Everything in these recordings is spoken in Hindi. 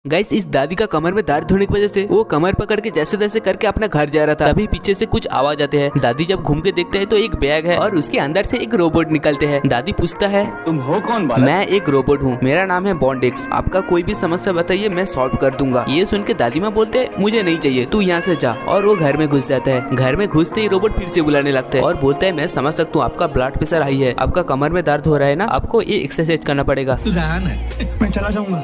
गाइस इस दादी का कमर में दर्द होने की वजह से वो कमर पकड़ के जैसे तैसे करके अपना घर जा रहा था। तभी पीछे से कुछ आवाज आते हैं। दादी जब घूम के देखते हैं तो एक बैग है और उसके अंदर से एक रोबोट निकलते हैं। दादी पूछता है, तुम हो कौन बालक? मैं एक रोबोट हूँ, मेरा नाम है बॉन्डेक्स, आपका कोई भी समस्या बताइए मैं सॉल्व कर दूंगा। ये सुन के दादी माँ बोलते हैं, मुझे नहीं चाहिए, तू यहाँ से जा। और वो घर में घुस जाता है। घर में घुसते ही रोबोट फिर से बुलाने लगता है और बोलता है, मैं समझ सकता हूँ आपका ब्लड प्रेशर हाई है, आपका कमर में दर्द हो रहा है ना, आपको ये एक्सरसाइज करना पड़ेगा। तू जा ना। मैं चला जाऊंगा।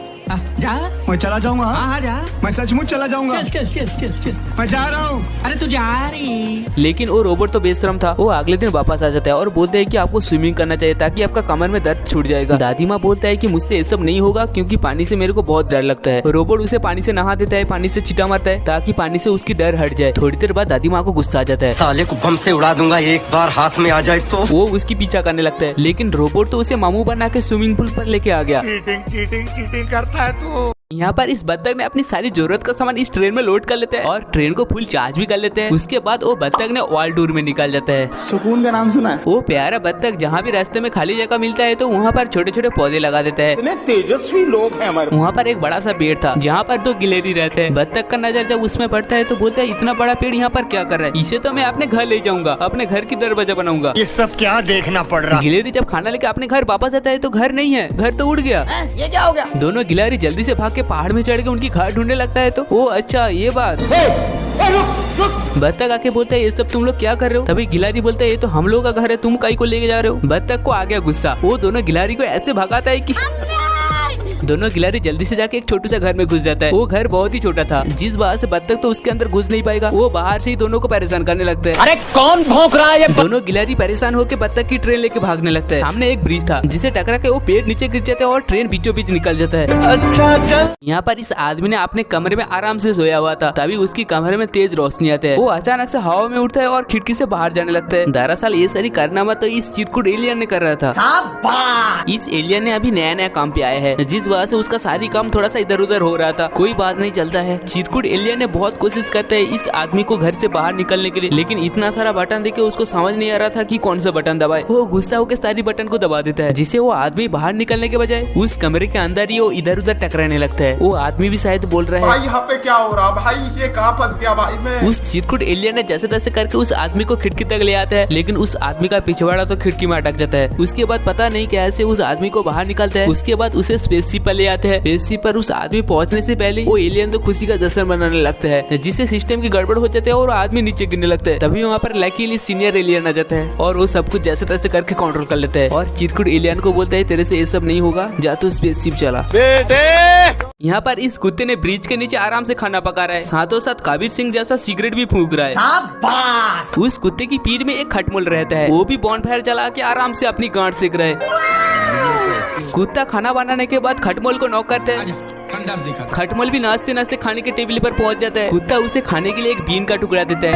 जा। मैं चला जाऊंगा। हाँ जा। मैं सचमुच चला जाऊंगा। चल चल चल चल चल। मैं जा रहा हूँ। अरे तू जा रही। लेकिन वो रोबोट तो बेशरम था। वो अगले दिन वापस आ जाता है और बोलते हैं कि आपको स्विमिंग करना चाहिए ताकि आपका कमर में दर्द छूट जाएगा। दादी माँ बोलता है कि मुझसे ये सब नहीं होगा क्योंकि पानी से मेरे को बहुत डर लगता है। रोबोट उसे पानी से नहा देता है, पानी से छिटा मारता है ताकि पानी से उसकी डर हट जाए। थोड़ी देर बाद दादी माँ को गुस्सा आ जाता है। साले को बम से उड़ा दूंगा एक बार हाथ में आ जाए तो। वो उसकी पीछा करने लगता है, लेकिन रोबोट तो उसे मामू बना के स्विमिंग पूल पर लेके आ गया। चीटिंग करता है तू। यहाँ पर इस बत्तख ने अपनी सारी जरूरत का सामान इस ट्रेन में लोड कर लेते हैं और ट्रेन को फुल चार्ज भी कर लेते हैं। उसके बाद वो बत्तख ने वर्ल्ड टूर में निकल जाता है। सुकून का नाम सुना है? वो प्यारा बत्तख जहाँ भी रास्ते में खाली जगह मिलता है तो वहाँ पर छोटे छोटे पौधे लगा देता है। इतने तेजस्वी लोग हैं हमारे। वहाँ पर एक बड़ा सा पेड़ था जहाँ पर 2 गिलहरी रहते हैं। बत्तख का नजर जब उसमें पड़ता है तो बोलता है, इतना बड़ा पेड़ यहाँ पर क्या कर रहा है, इसे तो मैं अपने घर ले जाऊंगा, अपने घर की दरवाजा बनाऊंगा। ये सब क्या देखना पड़ रहा? गिलहरी जब खाना लेके अपने घर वापस आता है तो घर नहीं है, घर तो उड़ गया। ये क्या हो गया? दोनों गिलहरी जल्दी से भाग के पहाड़ में चढ़ के उनकी घर ढूंढने लगता है। तो ओ अच्छा ये बात। बत्तख आके बोलता है, ये सब तुम लोग क्या कर रहे हो? तभी गिलहरी बोलता है, ये तो हम लोग का घर है, तुम काई को लेके जा रहे हो? बत्तख को आ गया गुस्सा। वो दोनों गिलहरी को ऐसे भगाता है कि दोनों गिलहरी जल्दी से जाके एक छोटे से घर में घुस जाता है। वो घर बहुत ही छोटा था, जिस वजह से बत्तख तो उसके अंदर घुस नहीं पाएगा। वो बाहर से ही दोनों को परेशान करने लगता है। अरे कौन भौंक रहा है? दोनों गिलहरी परेशान होकर बत्तख की ट्रेन लेके भागने लगता है। सामने एक ब्रिज था जिसे टकरा के वो पेड़ नीचे गिर जाता है और ट्रेन बीचों बीच निकल जाता है। अच्छा चल। यहाँ पर इस आदमी ने अपने कमरे में आराम से सोया हुआ था। तभी उसकी कमरे में तेज रोशनी आती है। वो अचानक से हवा में उठता है और खिड़की से बाहर जाने लगता है। दरअसल ये सारी कारनामा तो इस चिरकुट एलियन ने कर रहा था। इस एलियन ने अभी नया नया काम पे आया है, जिस वजह से उसका सारी काम थोड़ा सा इधर उधर हो रहा था। कोई बात नहीं चलता है। चिरकुट एलियन ने बहुत कोशिश करता है इस आदमी को घर से बाहर निकलने के लिए, लेकिन इतना सारा बटन देके उसको समझ नहीं आ रहा था कि कौन सा बटन दबाए। वो गुस्सा होकर सारी बटन को दबा देता है, जिससे वो आदमी बाहर निकलने के बजाय उस कमरे के अंदर ही वो इधर उधर टकराने लगता है। वो आदमी भी शायद बोल रहा है, भाई यहाँ पे क्या हो रहा भाई, ये कहाँ फंस गया भाई मैं। उस चिरकुट एलियन ने जैसे तैसे करके उस आदमी को खिड़की तक ले आता है, लेकिन उस आदमी का पिछवाड़ा तो खिड़की में अटक जाता है। उसके बाद पता नहीं कैसे उस आदमी को बाहर निकलता है। उसके बाद उसे स्पेसशिप पर ले आते हैं। स्पेसशिप पर उस आदमी पहुंचने से पहले वो एलियन तो खुशी का जश्न मनाने लगता है, जिससे सिस्टम की गड़बड़ हो जाती है और आदमी नीचे गिरने लगता है। तभी वहाँ पर लकीली सीनियर एलियन आ जाता है और वो सब कुछ जैसे तैसे करके कंट्रोल कर लेता है और चिरकुट एलियन को बोलता है, तेरे से ये सब नहीं होगा, जा तो स्पेसशिप चला। यहाँ पर इस कुत्ते ने ब्रिज के नीचे आराम से खाना पका रहा है, साथों साथ कबीर सिंह जैसा सिगरेट भी फूंक रहा है। उस कुत्ते की पीठ में एक खटमल रहता है, वो भी बॉनफायर जला के आराम से अपनी गांठ सेक रहा है। कुत्ता खाना बनाने के बाद खटमल को नॉक करता है। खटमल भी नाचते नाचते खाने के टेबल पर पहुंच जाता है। कुत्ता उसे खाने के लिए एक बीन का टुकड़ा देता है।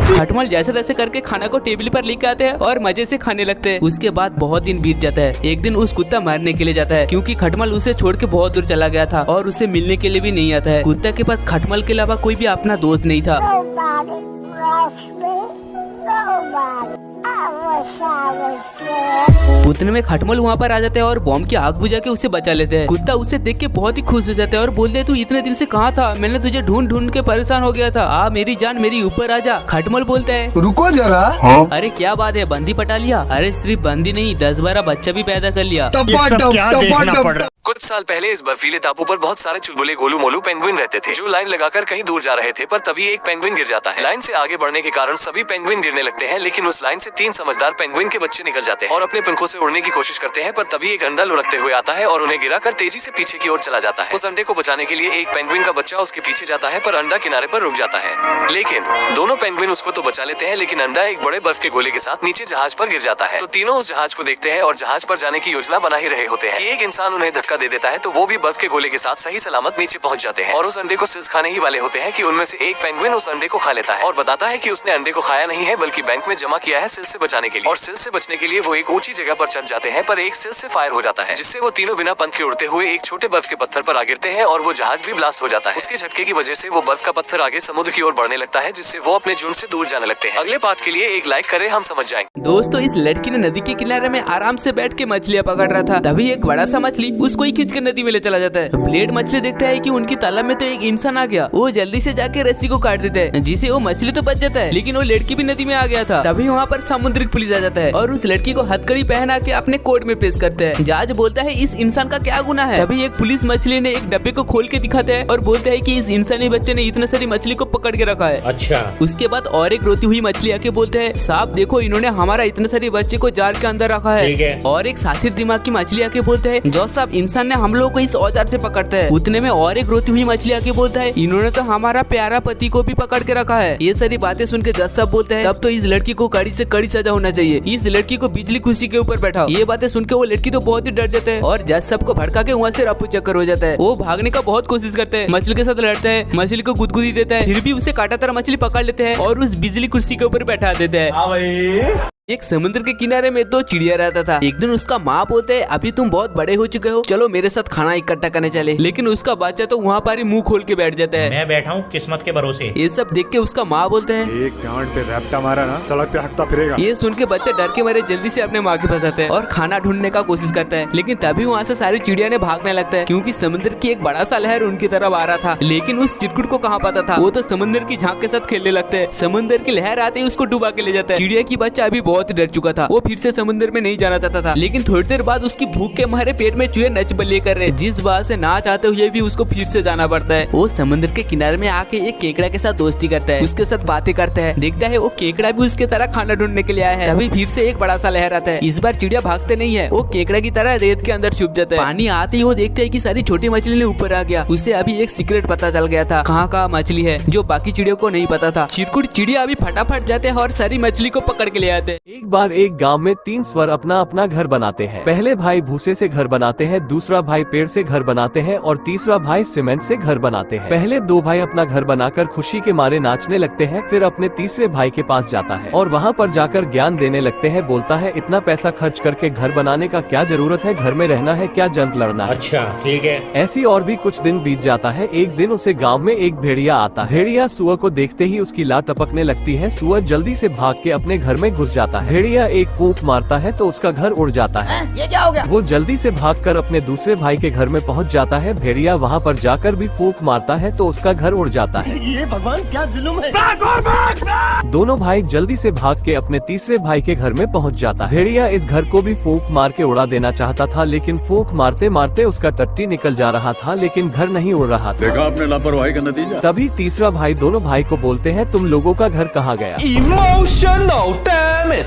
खटमल जैसे तैसे करके खाना को टेबल पर लेके आते हैं और मजे से खाने लगते हैं। उसके बाद बहुत दिन बीत जाता है। एक दिन उस कुत्ता मरने के लिए जाता है क्योंकि खटमल उसे छोड़ के बहुत दूर चला गया था और उसे मिलने के लिए भी नहीं आता है। कुत्ता के पास खटमल के अलावा कोई भी अपना दोस्त नहीं था। उतने में खटमल वहाँ पर आ जाते हैं और बॉम्ब की आग बुझा के उसे बचा लेते हैं। कुत्ता उसे देख के बहुत ही खुश हो जाता है और बोलते हैं, तू इतने दिन से कहाँ था, मैंने तुझे ढूंढ ढूंढ के परेशान हो गया था, आ मेरी जान मेरी ऊपर आजा। खटमल बोलता है, रुको जरा। अरे क्या बात है, बंदी पटा लिया? अरे सिर्फ बंदी नहीं, 10-12 बच्चा भी पैदा कर लिया। कुछ साल पहले इस बर्फीले टापू पर बहुत सारे चुलबुले गोलू मोलू पेंगुइन रहते थे, जो लाइन लगाकर कहीं दूर जा रहे थे। पर तभी एक पेंगुइन गिर जाता है। लाइन से आगे बढ़ने के कारण सभी पेंगुइन गिरने लगते हैं, लेकिन उस लाइन से 3 समझदार पेंगुइन के बच्चे निकल जाते हैं और अपने पंखों से उड़ने की कोशिश करते हैं। पर तभी एक अंडा लुढ़कते हुए आता है और उन्हें गिराकर तेजी से पीछे की ओर चला जाता है। उस अंडे को बचाने के लिए एक पेंगुइन का बच्चा उसके पीछे जाता है, पर अंडा किनारे पर रुक जाता है। लेकिन दोनों पेंगुइन उसको तो बचा लेते हैं, लेकिन अंडा एक बड़े बर्फ के गोले के साथ नीचे जहाज पर गिर जाता है। तो तीनों उस जहाज को देखते हैं और जहाज पर जाने की योजना बना ही रहे होते हैं कि एक इंसान उन्हें धक्का दे देता है, तो वो भी बर्फ के गोले के साथ सही सलामत नीचे पहुंच जाते हैं और उस अंडे को सिल्स खाने ही वाले होते हैं कि उनमें से एक पेंगुइन उस अंडे को खा लेता है और बताता है कि उसने अंडे को खाया नहीं है बल्कि बैंक में जमा किया है सिल से बचाने के लिए। और सिल से बचने के लिए वो एक ऊंची जगह पर चढ़ जाते हैं, पर एक सिल से फायर हो जाता है, जिससे वो तीनों बिना पंख के उड़ते हुए एक छोटे बर्फ के पत्थर पर आ गिरते हैं और वो जहाज भी ब्लास्ट हो जाता है। उसके झटके की वजह से वो बर्फ का पत्थर आगे समुद्र की ओर बढ़ने लगता है, जिससे वो अपने झुंड से दूर जाने लगते हैं। अगले पार्ट के लिए एक लाइक करें, हम समझ जाएंगे। दोस्तों, इस लड़की ने नदी के किनारे में आराम से बैठ के मछलियाँ पकड़ रहा था। तभी एक बड़ा सा मछली उसको ही खींचकर नदी में ले चला जाता है। ब्लेड मछली देखता है कि उनकी तालाब में तो एक इंसान आ गया। वो जल्दी से जाके रस्सी को काट देता है, जिसे वो मछली तो बच जाता है, लेकिन वो लड़की भी नदी में आ गया था। तभी वहाँ पर समुद्री पुलिस आ जाता है और उस लड़की को हथकड़ी पहना के अपने कोर्ट में पेश करते हैं। जज बोलता है इस इंसान का क्या गुनाह है। तभी एक पुलिस मछली ने एक डब्बे को खोल के दिखाता है और बोलता है कि इस इंसानी बच्चे ने इतने सारी मछली को पकड़ के रखा है। अच्छा। उसके बाद और एक रोती हुई मछली आके बोलते हैं साहब देखो, इन्होंने हमारा इतने सारे बच्चे को जार के अंदर रखा है। और एक साथी दिमाग की मछली आके बोलते हैं जो साहब, इंसान ने हम लोगों को इस औजार से पकड़ता है। उतने में और एक रोती हुई मछली आके बोलता है इन्होंने तो हमारा प्यारा पति को भी पकड़ के रखा है। ये सारी बातें सुन के जज साहब बोलते हैं तब तो इस लड़की को कड़ी से कड़ी सजा होना चाहिए, इस लड़की को बिजली कुर्सी के ऊपर बैठाओ। ये बातें सुन के वो लड़की तो बहुत ही डर जाता है और जज साहब को भड़का के वहाँ से रफू चक्कर हो जाता है। वो भागने का बहुत कोशिश करते हैं, मछली के साथ लड़ता है, मछली को गुदगुदी देता है, फिर भी उसे काटातार मछली पकड़ लेते हैं और उस बिजली कुर्सी के ऊपर बैठा देते हैं। एक समुद्र के किनारे में दो चिड़िया रहता था। एक दिन उसका माँ बोलते है अभी तुम बहुत बड़े हो चुके हो, चलो मेरे साथ खाना इकट्ठा करने चले। लेकिन उसका बच्चा तो वहाँ पर ही मुंह खोल के बैठ जाता है। मैं बैठा हूँ किस्मत के भरोसे। ये सब देख के उसका माँ बोलते है एक डांट पे रैप्टा मारा ना, सड़क पे हकता फिरेगा। ये सुन के बच्चा डर के मारे जल्दी से अपने माँ के पास आता है और खाना ढूंढने का कोशिश करता है। लेकिन तभी वहाँ से सारी चिड़िया ने भागने लगता है, क्योंकि समुद्र की एक बड़ा सा लहर उनकी तरफ आ रहा था। लेकिन उस चिरकुट को कहाँ पता था, वो तो समुद्र की झांक के साथ खेलने लगता है। समुद्र की लहर आते ही उसको डुबा के ले जाता है। चिड़िया की बच्चा अभी बहुत डर चुका था, वो फिर से समुद्र में नहीं जाना चाहता था। लेकिन थोड़ी देर बाद उसकी भूख के मारे पेट में चूहे नच बलिए कर रहे, जिस बात से ना चाहते हुए भी उसको फिर से जाना पड़ता है। वो समुद्र के किनारे में आके एक केकड़ा के साथ दोस्ती करता है, उसके साथ बातें करता है। देखता है वो केकड़ा भी उसके तरह खाना ढूंढने के लिए आया है। तभी फिर से एक बड़ा सा लहर आता है। इस बार चिड़िया भागते नहीं है, वो केकड़ा की तरह रेत के अंदर छुप जाता है। पानी आते ही वो देखते है कि सारी छोटी मछली ने ऊपर आ गया। उसे अभी एक सीक्रेट पता चल गया था, कहाँ मछली है, जो बाकी चिड़ियों को नहीं पता था। चिरकुट चिड़िया अभी फटाफट जाते हैं और सारी मछली को पकड़ के ले आते हैं। एक बार एक गांव में 3 स्वर अपना अपना घर बनाते हैं। पहले भाई भूसे से घर बनाते हैं, दूसरा भाई पेड़ से घर बनाते हैं और तीसरा भाई सीमेंट से घर बनाते हैं। पहले 2 भाई अपना घर बनाकर खुशी के मारे नाचने लगते हैं। फिर अपने तीसरे भाई के पास जाता है और वहाँ पर जाकर ज्ञान देने लगते हैं। बोलता है इतना पैसा खर्च करके घर बनाने का क्या जरूरत है, घर में रहना है क्या जंग लड़ना है। अच्छा ठीक है। ऐसी और भी कुछ दिन बीत जाता है। एक दिन उसे गाँव में एक भेड़िया आता है। भेड़िया सुअर को देखते ही उसकी लात टपकने लगती है। सुअर जल्दी से भाग के अपने घर में घुस जाता है। भेड़िया एक फूंक मारता है तो उसका घर उड़ जाता है। ये क्या हो गया? वो जल्दी से भागकर अपने दूसरे भाई के घर में पहुंच जाता है। भेड़िया वहां पर जाकर भी फूंक मारता है तो उसका घर उड़ जाता है। ये भगवान क्या जुल्म है। दोनों भाई जल्दी से भाग के अपने तीसरे भाई के घर में पहुंच जाता है। भेड़िया इस घर को भी फूंक मार के उड़ा देना चाहता था, लेकिन फूंक मारते मारते उसका टट्टी निकल जा रहा था, लेकिन घर नहीं उड़ रहा था। देखा आपने लापरवाही का नतीजा। तभी तीसरा भाई दोनों भाई को बोलते हैं तुम लोगों का घर कहाँ गया। Emotional damage.